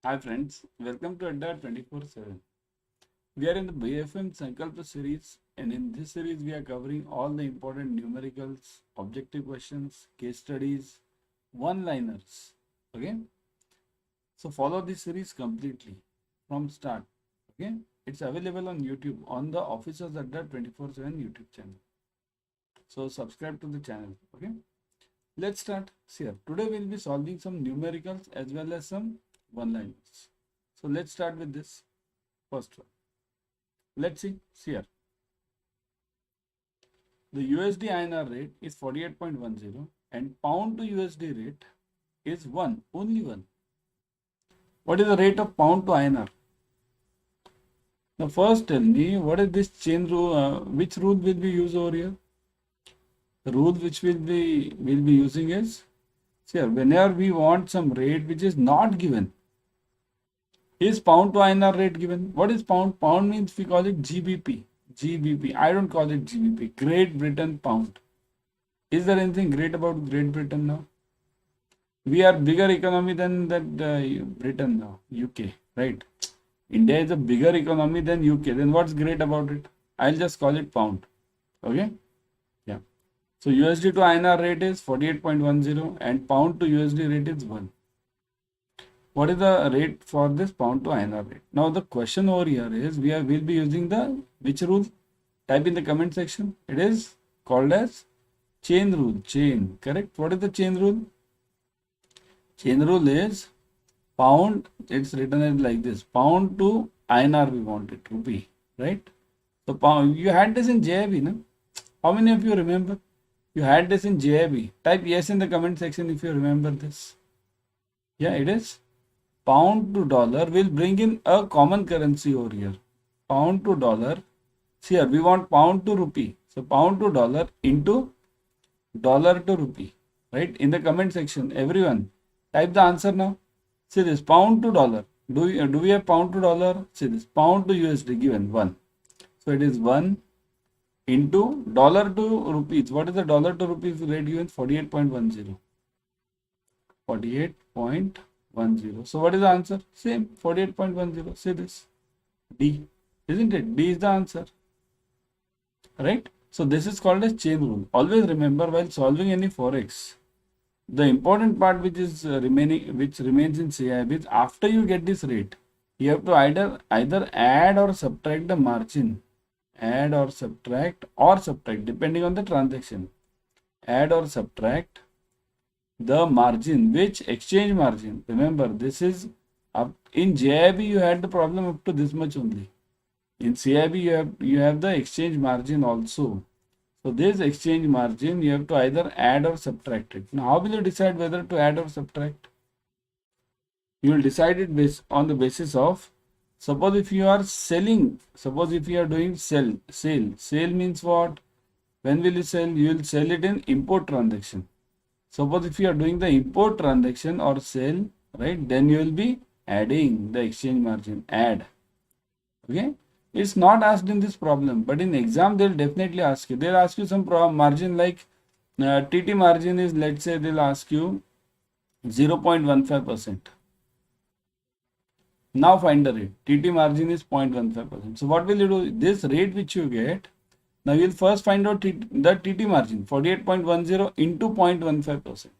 Hi friends, welcome to Adda 24/7. We are in the BFM Sankalpa series, and in this series we are covering all the important numericals, objective questions, case studies, one-liners. Okay, so follow this series completely from start. Okay, it's available on YouTube on the Officers Adda 24/7 YouTube channel. So subscribe to the channel. Okay, let's start. Here today we'll be solving some numericals as well as some one-liners. So let's start with this first one. Let's see here. The USD INR rate is 48.10 and pound to USD rate is 1, only 1. What is the rate of pound to INR? Now first tell me what is this chain rule, which rule will be used over here? The rule which we'll be using is, here whenever we want some rate which is not given, is pound to INR rate given? What is pound? Pound means we call it GBP. GBP. I don't call it GBP. Great Britain pound. Is there anything great about Great Britain now? We are bigger economy than that Britain now, UK, right? India is a bigger economy than UK. Then what's great about it? I'll just call it pound. Okay? Yeah. So USD to INR rate is 48.10 and pound to USD rate is 1. What is the rate for this pound to INR rate? Now the question over here is we'll be using the which rule? Type in the comment section. It is called as chain rule. Chain, correct? What is the chain rule? Chain rule is pound, it's written as like this, pound to INR we want it, rupee, right? So pound, you had this in JIB, no? How many of you remember? You had this in JIB. Type yes in the comment section if you remember this. Yeah, it is. Pound to dollar will bring in a common currency over here. Pound to dollar. See here, we want pound to rupee. So pound to dollar into dollar to rupee, right? In the comment section, everyone. Type the answer now. See this, pound to dollar. Do we have pound to dollar? See this, pound to USD given 1. So it is 1 into dollar to rupees. What is the dollar to rupees rate given? 48.10. 48.10. So what is the answer? Same, 48.10. See this, D. Isn't it? D is the answer. Right? So this is called as chain rule. Always remember while solving any forex, the important part which is which remains in CAIIB is after you get this rate, you have to either add or subtract the margin. Add or subtract depending on the transaction. Add or subtract the margin. Which exchange margin? Remember, this is up in JIB you had the problem up to this much only. In CAIIB you have the exchange margin also. So this exchange margin you have to either add or subtract it. Now how will you decide whether to add or subtract? You will decide it based on the basis of, suppose if you are selling, suppose if you are doing sale means what? When will you sell? You will sell it in import transaction. Suppose if you are doing the import transaction or sale, right, then you will be adding the exchange margin, add. Okay. It's not asked in this problem, but in exam they'll definitely ask you. They'll ask you some margin like TT margin is, let's say they'll ask you 0.15%. Now find the rate. TT margin is 0.15%. So what will you do? This rate which you get, now you'll first find out the TT margin 48.10 into 0.15%.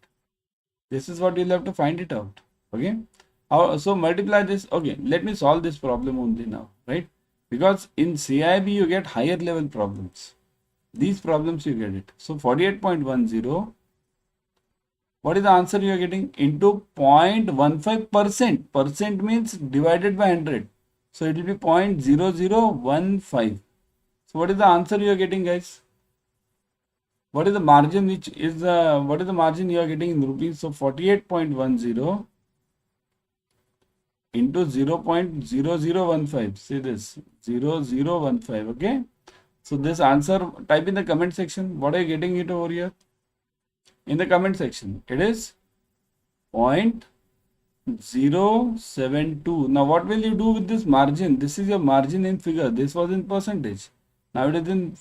This is what you'll have to find it out. Okay. So multiply this. Okay, let me solve this problem only now, right? Because in CAIIB you get higher level problems. These problems you get it. So 48.10. What is the answer you are getting? Into 0.15%. Percent means divided by 100. So it will be 0.0015. So what is the answer you are getting, guys? What is the margin which is what is the margin you are getting in rupees? So 48.10 into 0.0015. See this, 0015. Okay. So this answer, type in the comment section. What are you getting it over here? In the comment section, it is 0.072. Now what will you do with this margin? This is your margin in figure. This was in percentage. Now it is in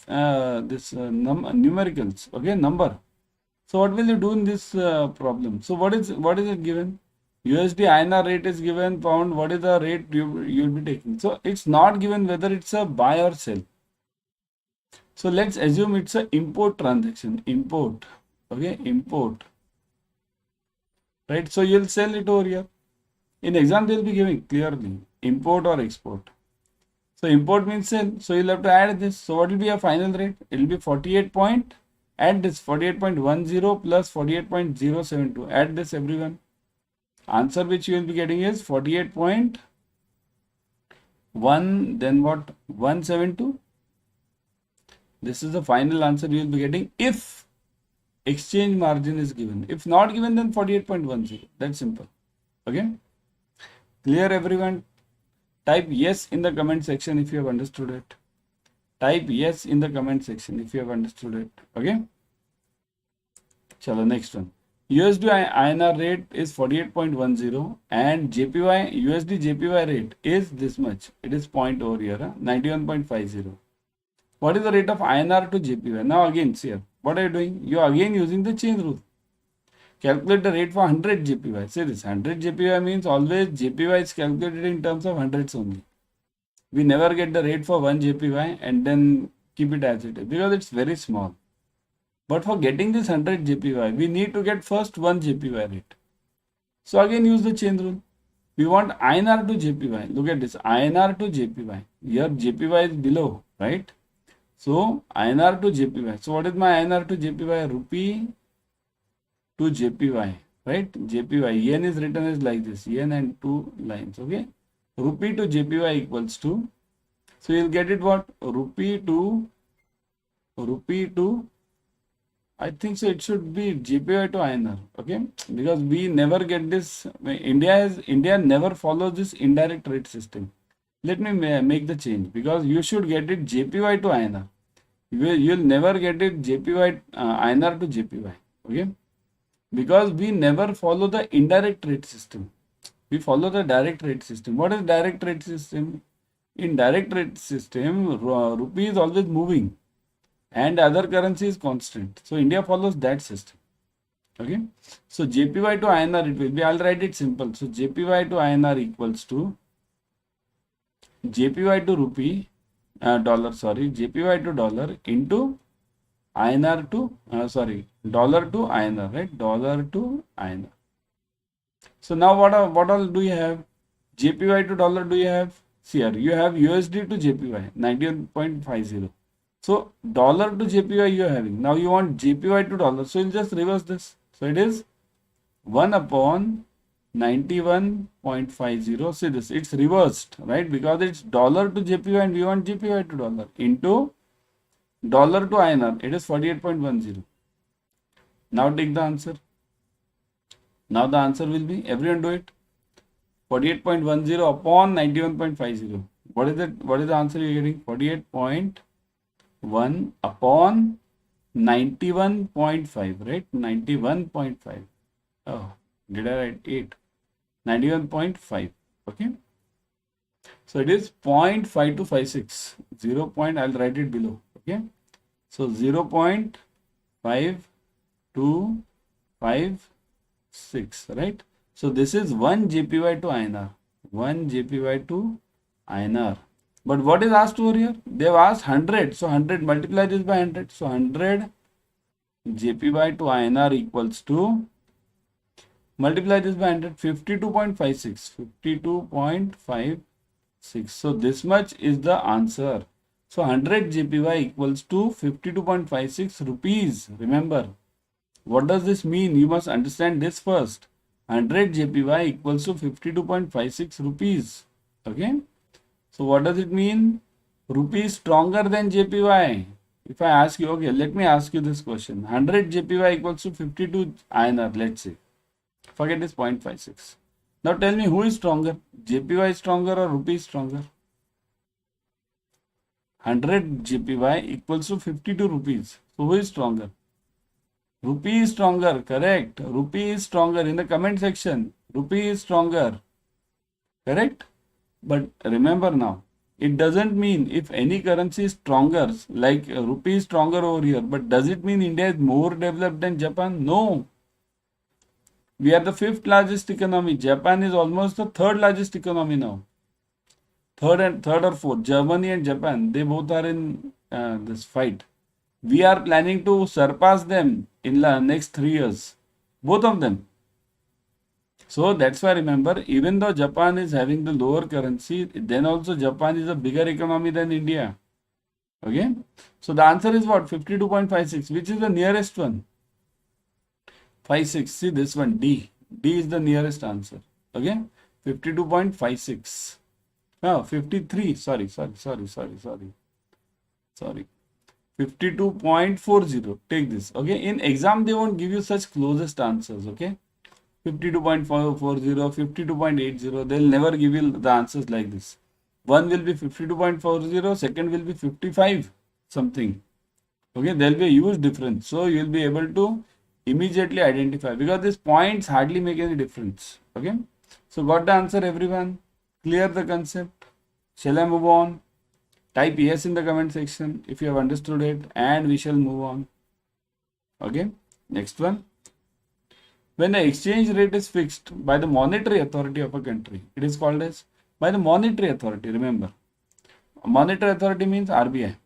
numericals. Okay, number. So what will you do in this problem? So what is it given? USD INR rate is given, pound, what is the rate you'll be taking? So it's not given whether it's a buy or sell. So let's assume it's an import transaction, import, okay, import, right? So you'll sell it over here. In exam, they'll be giving clearly import or export. So import means sell. So you'll have to add this. So what will be your final rate? It will be 48 point, add this 48.10 plus 48.072. Add this everyone. Answer which you will be getting is 48.1, then what? 172. This is the final answer you will be getting if exchange margin is given. If not given, then 48.10. That's simple. Okay. Clear everyone? Type yes in the comment section if you have understood it. Type yes in the comment section if you have understood it. Okay. Chalo, next one. USD INR rate is 48.10 and JPY, USD JPY rate is this much. It is point over here, 91.50. What is the rate of INR to JPY? Now again, see here. What are you doing? You are again using the change rule. Calculate the rate for 100 JPY. See this, 100 JPY means always JPY is calculated in terms of hundreds only. We never get the rate for 1 JPY and then keep it as it is because it's very small. But for getting this 100 JPY, we need to get first 1 JPY rate. So again use the chain rule. We want INR to JPY. Look at this, INR to JPY. Here JPY is below, right? So INR to JPY. So what is my INR to JPY? Rupee to JPY, right? JPY. Yen is written as like this. Yen and 2 lines, okay? Rupee to JPY equals to. So you'll get it what? Rupee to I think so it should be JPY to INR, okay? Because we never get this. India never follows this indirect rate system. Let me make the change because you should get it JPY to INR. You'll never get it JPY INR to JPY, okay? Because we never follow the indirect rate system. We follow the direct rate system. What is direct rate system? In direct rate system, rupee is always moving and other currency is constant. So India follows that system. Okay. So JPY to INR it will be, I'll write it simple. So JPY to INR equals to JPY to rupee, JPY to dollar into INR to, dollar to INR, right? Dollar to INR. So now what all do you have? JPY to dollar do you have? See here, you have USD to JPY, 91.50. So dollar to JPY you are having. Now you want JPY to dollar. So you'll just reverse this. So it is 1 upon 91.50. See this, it's reversed, right? Because it's dollar to JPY and we want JPY to dollar into dollar to INR. It is 48.10. Now take the answer. Now the answer will be, everyone do it. 48.10 upon 91.50. What is it? What is the answer you're getting? 48.1 upon 91.5, right? 91.5. Oh, did I write 8? 91.5. Okay. So it is 0.5256. 0. I'll write it below. Okay. So 0.5256, right? So this is 1 JPY to INR. 1 JPY to INR. But what is asked over here? They have asked 100. So 100 multiply this by 100. So 100 JPY to INR equals to, multiply this by 100, 52.56. 52.56. So this much is the answer. So 100 JPY equals to 52.56 rupees. Remember, what does this mean? You must understand this first. 100 JPY equals to 52.56 rupees. Okay. So what does it mean? Rupee is stronger than JPY. If I ask you, okay, let me ask you this question. 100 JPY equals to 52 INR, let's say. Forget this 0.56. Now tell me who is stronger? JPY is stronger or rupee is stronger? 100 JPY equals to 52 rupees. So who is stronger? Rupee is stronger, correct. Rupee is stronger. In the comment section, rupee is stronger, correct. But remember now, it doesn't mean if any currency is stronger, like rupee is stronger over here, but does it mean India is more developed than Japan? No. We are the fifth largest economy. Japan is almost the third largest economy now. Third or fourth. Germany and Japan, they both are in this fight. We are planning to surpass them in the next 3 years. Both of them. So that's why remember, even though Japan is having the lower currency, then also Japan is a bigger economy than India. Okay. So the answer is what? 52.56. Which is the nearest one? 56. See this one, D. D is the nearest answer. Okay. 52.56. Oh, 53. Sorry. 52.40. Take this. Okay. In exam, they won't give you such closest answers. Okay. 52.40, 52.80. They'll never give you the answers like this. One will be 52.40, second will be 55 something. Okay, there will be a huge difference. So you will be able to immediately identify because these points hardly make any difference. Okay, so got the answer everyone? Clear the concept? Shall I move on? Type yes in the comment section if you have understood it, and we shall move on. Okay, next one. When the exchange rate is fixed by the monetary authority of a country, it is called as by the monetary authority. Remember, monetary authority means RBI.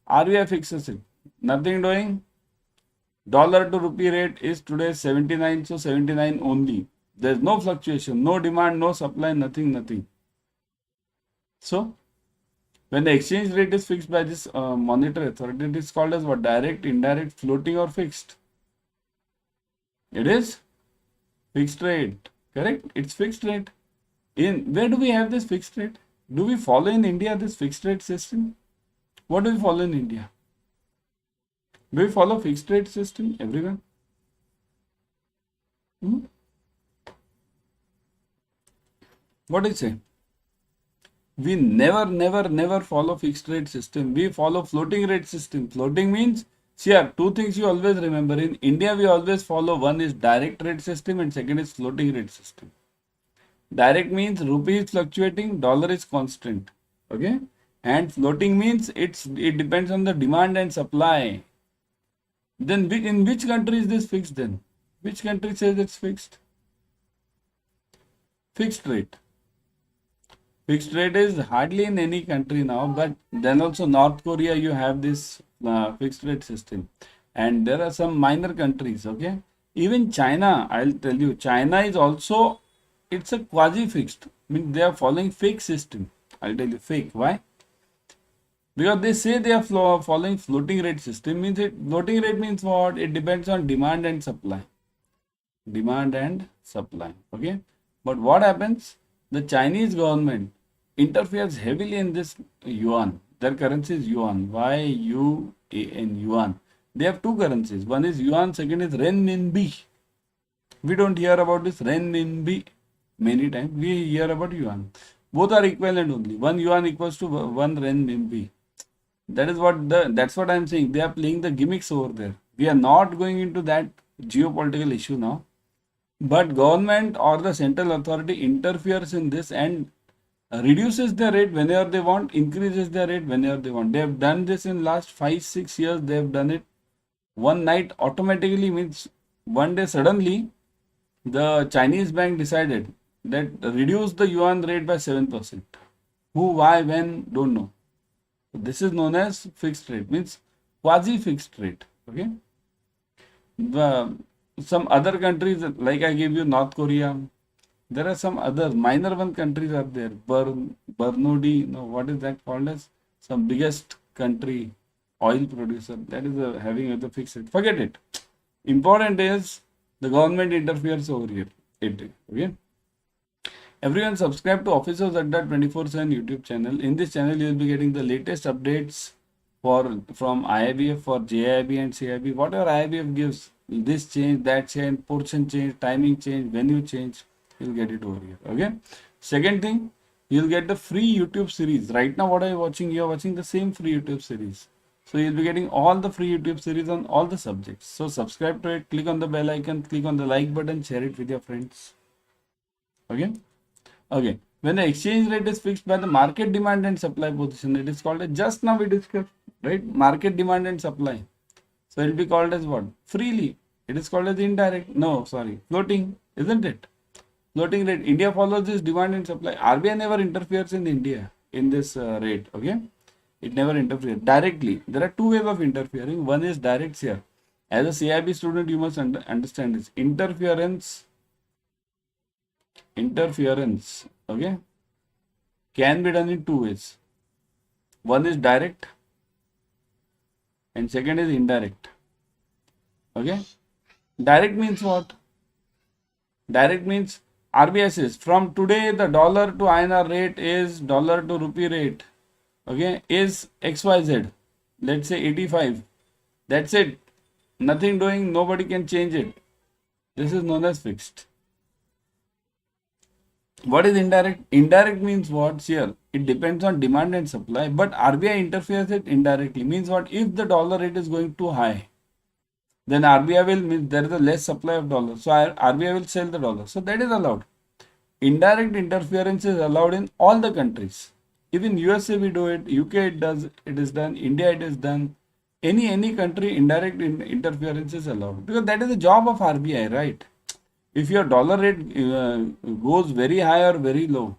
RBI fixes it. Nothing doing. Dollar to rupee rate is today 79, so 79 only. There is no fluctuation, no demand, no supply, nothing. So, when the exchange rate is fixed by this monetary authority, it is called as what? Direct, indirect, floating, or fixed? It is fixed rate. Correct? It's fixed rate. In where do we have this fixed rate? Do we follow in India this fixed rate system? What do we follow in India? Do we follow fixed rate system, everyone? What do you say? We never follow fixed rate system. We follow floating rate system. Floating means, see here, two things you always remember. In India, we always follow, one is direct rate system and second is floating rate system. Direct means rupee is fluctuating, dollar is constant. Okay? And floating means it depends on the demand and supply. Then in which country is this fixed then? Which country says it's fixed? Fixed rate. Fixed rate is hardly in any country now, but then also North Korea, you have this fixed rate system. And there are some minor countries, okay? Even China, I'll tell you, China is also, it's a quasi-fixed. I mean, they are following fake system. I'll tell you, fake. Why? Because they say they are following floating rate system. Floating rate means what? It depends on demand and supply. Demand and supply. Okay. But what happens? The Chinese government interferes heavily in this yuan. Their currency is yuan. Y-U-A-N, yuan. They have two currencies. One is yuan, second is renminbi. We don't hear about this renminbi many times. We hear about yuan. Both are equivalent only. 1 yuan equals to 1 renminbi. That's what I'm saying. They are playing the gimmicks over there. We are not going into that geopolitical issue now. But government or the central authority interferes in this and reduces their rate whenever they want, increases their rate whenever they want. They have done this in last 5-6 years. They have done it one night automatically, means one day suddenly the Chinese bank decided that reduce the yuan rate by 7%. Who, why, when, don't know. This is known as fixed rate, means quasi-fixed rate. Okay. Some other countries, like I gave you North Korea, there are some other minor one countries are there. Bernodi, no, what is that called as? Some biggest country, oil producer, that is having the fixed rate. Forget it. Important is the government interferes over here. Okay. Everyone subscribe to Officers Adda 24/7 YouTube channel. In this channel, you will be getting the latest updates from IIBF for JIB and CAIIB. Whatever IIBF gives, this change, that change, portion change, timing change, venue change, you'll get it over here. Okay. Second thing, you'll get the free YouTube series. Right now, what are you watching? You're watching the same free YouTube series. So you'll be getting all the free YouTube series on all the subjects. So subscribe to it, click on the bell icon, click on the like button, share it with your friends. Okay. Okay. When the exchange rate is fixed by the market demand and supply position, it is called as, just now we discussed, right? Market demand and supply. So it will be called as what? Freely. It is called as indirect. No, sorry, floating, isn't it? Floating rate. India follows this demand and supply. RBI never interferes in India in this rate. Okay, it never interferes directly. There are two ways of interfering. One is direct here. As a CIB student, you must understand this. Interference. Okay, can be done in two ways. One is direct, and second is indirect. Okay, direct means what? Direct means RBI says from today the dollar to INR rate is dollar to rupee rate. Okay, is XYZ. Let's say 85. That's it. Nothing doing, nobody can change it. This is known as fixed. What is indirect? Indirect means what? Here, it depends on demand and supply, but RBI interferes it indirectly. Means what? If the dollar rate is going too high, then RBI will mean there is a less supply of dollars. So RBI will sell the dollar. So that is allowed. Indirect interference is allowed in all the countries. Even USA we do it, UK it is done, India it is done. Any country indirect interference is allowed because that is the job of RBI, right? If your dollar rate goes very high or very low,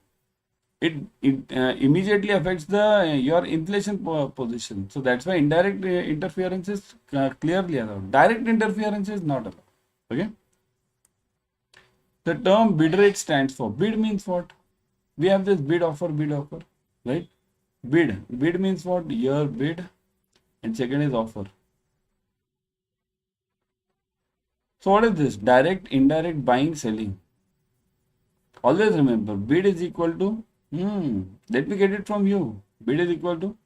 it immediately affects your inflation position. So that's why indirect interference is clearly allowed. Direct interference is not allowed. Okay. The term bid rate stands for, bid means what? We have this bid offer, right? Bid means what? Your bid, and second is offer. So what is this? Direct, indirect, buying, selling. Always remember, bid is equal to, let me get it from you. Bid is equal to,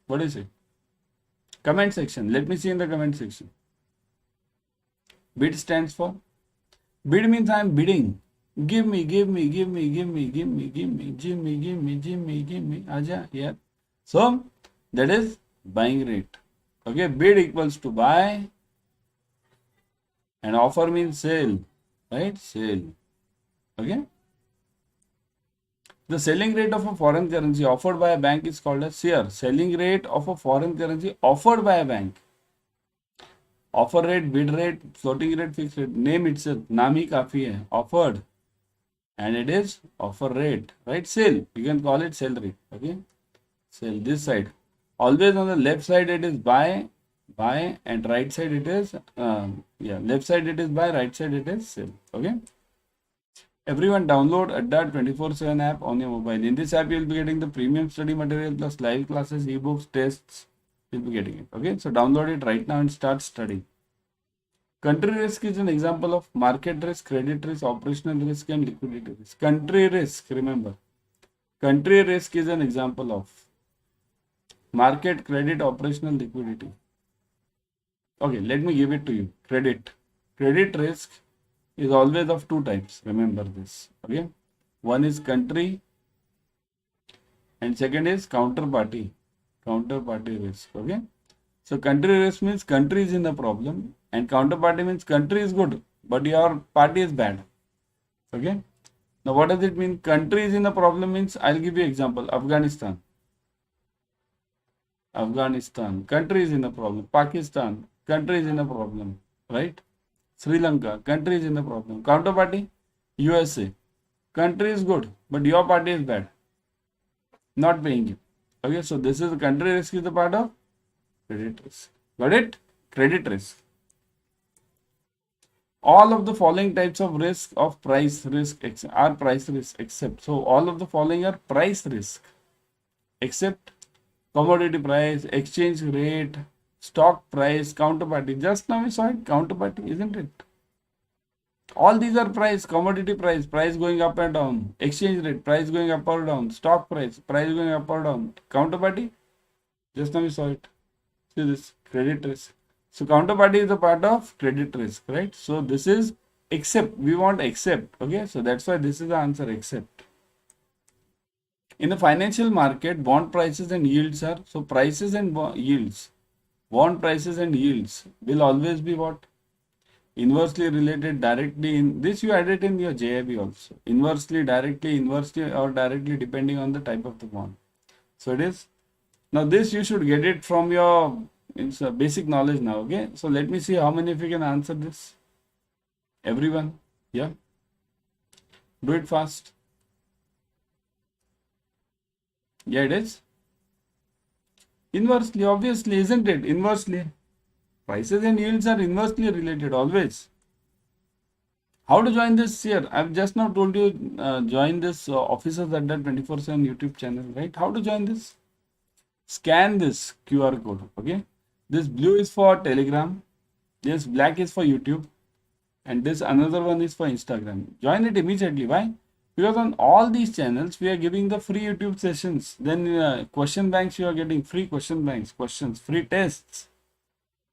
what is it? Comment section. Let me see in the comment section. Bid stands for, bid means I am bidding. Give me. Aja, yeah. So that is buying rate. Okay, bid equals to buy, and offer means sale, right? Sale. Okay. The selling rate of a foreign currency offered by a bank is called as here. Selling rate of a foreign currency offered by a bank. Offer rate, bid rate, floating rate, fixed rate. Name itself. Naam hi kafi hai. Offered. And it is offer rate, right? Sale. You can call it sell rate. Okay. Sell this side. Always on the left side it is buy, and right side it is left side it is buy, right side it is sell. Okay. Everyone download Adda 24/7 app on your mobile. In this app, you will be getting the premium study material plus live classes, ebooks, tests. You'll be getting it. Okay, so download it right now and start studying. Country risk is an example of market risk, credit risk, operational risk, and liquidity risk. Country risk, remember. Country risk is an example of market, credit, operational, liquidity. Okay, let me give it to you. Credit. Credit risk is always of two types. Remember this. Okay. One is country and second is counterparty. Counterparty risk. Okay. So country risk means country is in the problem, and counterparty means country is good but your party is bad. Okay. Now what does it mean? Country is in the problem means, I'll give you example. Afghanistan. Country is in the problem. Pakistan. Country is in the problem. Right. Sri Lanka, country is in the problem. Counterparty, USA, country is good, but your party is bad, not paying you. Okay, so this is the country risk is the part of credit risk. Got it? Credit risk. All of the following types of risk of price risk are price risk except. So all of the following are price risk except commodity price, exchange rate, stock price, counterparty. Just now we saw it, counterparty, isn't it? All these are price, commodity price, price going up and down, exchange rate, price going up or down, stock price, price going up or down, counterparty. Just now we saw it. See this, credit risk. So counterparty is a part of credit risk, right? So this is except, we want except, okay? So that's why this is the answer, except. In the financial market, bond prices and yields are, so prices and yields. Bond prices and yields will always be what? Inversely related, directly in this you add it in your JIB also. Inversely, directly, inversely or directly depending on the type of the bond. So it is. Now this you should get it from your It's a basic knowledge now. Okay, so let me see how many of you can answer this. Everyone, yeah, do it fast. Yeah, it is inversely, obviously, isn't it? Inversely, prices and yields are inversely related always. How to join this here? I've just now told you join this Officers Adda 24/7 YouTube channel, right? How to join this? Scan this QR code. Okay, this blue is for Telegram, this black is for YouTube, and this another one is for Instagram. Join it immediately. Why? Because on all these channels we are giving the free YouTube sessions. Then question banks, you are getting free question banks, questions, free tests.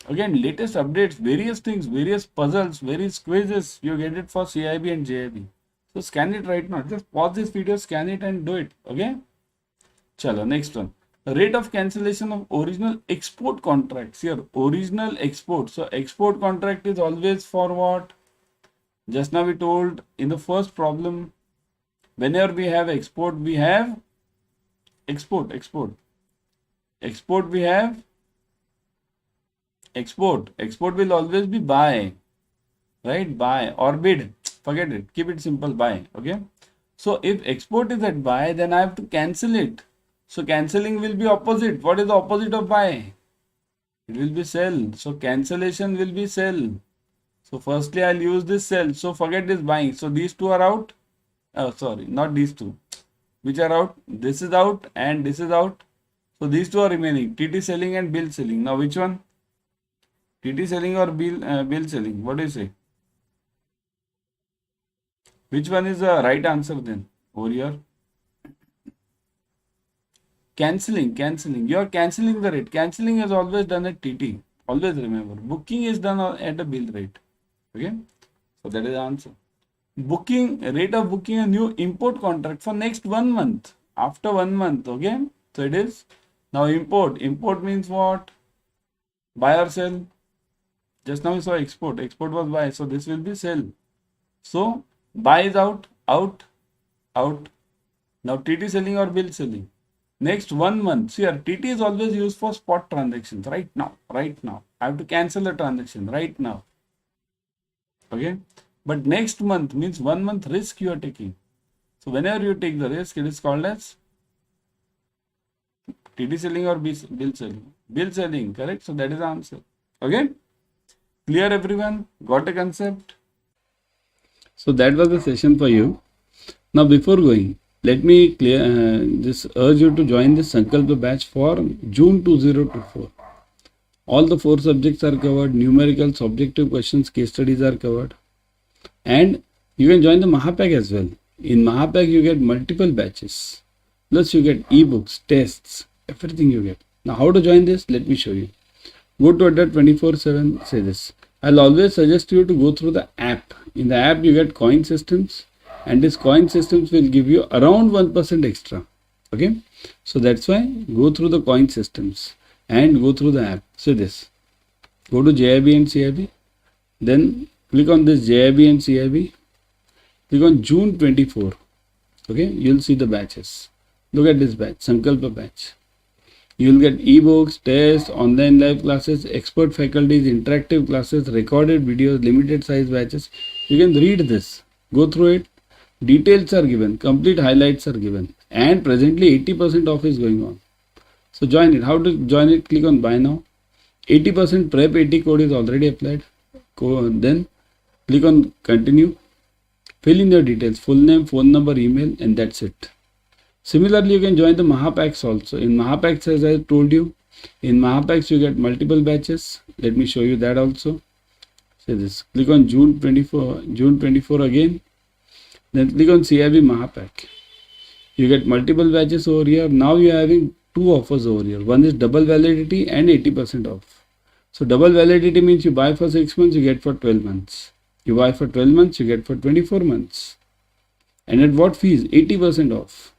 Again, latest updates, various things, various puzzles, various quizzes. You get it for CAIIB and JIB. So scan it right now. Just pause this video, scan it and do it. Okay. Chalo, next one. Rate of cancellation of original export contracts. Here, original export. So export contract is always for what? Just now we told in the first problem, whenever we have export, we have export. Export we have export. Export will always be buy, right? Buy or bid. Forget it. Keep it simple. Buy. Okay. So if export is at buy, then I have to cancel it. So cancelling will be opposite. What is the opposite of buy? It will be sell. So cancellation will be sell. So firstly, I'll use this sell. So forget this buying. So these two are out. Oh, sorry, not these two. Which are out? This is out and this is out. So these two are remaining. TT selling and bill selling. Now which one? TT selling or bill selling? What do you say? Which one is the right answer then? Over here. Cancelling. You are cancelling the rate. Cancelling is always done at TT. Always remember. Booking is done at a bill rate. Okay. So that is the answer. Booking, rate of booking a new import contract for next 1 month. After 1 month. Okay. So it is now import. Import means what? Buy or sell. Just now we saw export. Export was buy. So this will be sell. So buy is out. Now TT selling or bill selling. Next 1 month. See here, TT is always used for spot transactions. Right now. I have to cancel the transaction right now. Okay. But next month means 1 month risk you are taking. So whenever you take the risk, it is called as TT selling or bill selling. Bill selling, correct? So that is the answer. Okay. Clear everyone? Got a concept? So that was the session for you. Now before going, let me just urge you to join this Sankalpa batch for June 2024. All the 4 subjects are covered. Numericals, objective questions, case studies are covered. And you can join the Mahapack as well. In Mahapack, you get multiple batches. Plus, you get ebooks, tests, everything you get. Now, how to join this? Let me show you. Go to Adda 24/7. Say this. I'll always suggest you to go through the app. In the app, you get coin systems, and this coin systems will give you around 1% extra. Okay. So that's why go through the coin systems and go through the app. Say this. Go to JIB and CIB. Then click on this JIB and CIB. Click on June 24. Okay, you'll see the batches. Look at this batch, Sankalpa batch. You will get ebooks, tests, online live classes, expert faculties, interactive classes, recorded videos, limited size batches. You can read this, go through it. Details are given, complete highlights are given, and presently 80% off is going on. So join it. How to join it? Click on buy now. 80% prep 80 code is already applied. Then click on continue. Fill in your details, full name, phone number, email, and that's it. Similarly, you can join the Mahapacks also. In Mahapacks, as I told you, in Mahapacks you get multiple batches. Let me show you that also. Say this. Click on June 24 again. Then click on CIB Mahapack. You get multiple batches over here. Now you are having 2 offers over here. One is double validity and 80% off. So double validity means you buy for 6 months, you get for 12 months. You buy for 12 months, you get for 24 months. And at what fees? 80% off.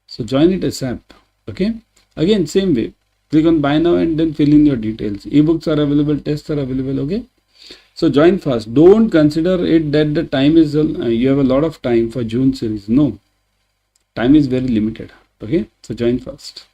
So join it ASAP. Okay. Again, same way. Click on buy now and then fill in your details. Ebooks are available, tests are available. Okay. So join fast. Don't consider it that the time is, you have a lot of time for June series. No. Time is very limited. Okay. So join fast.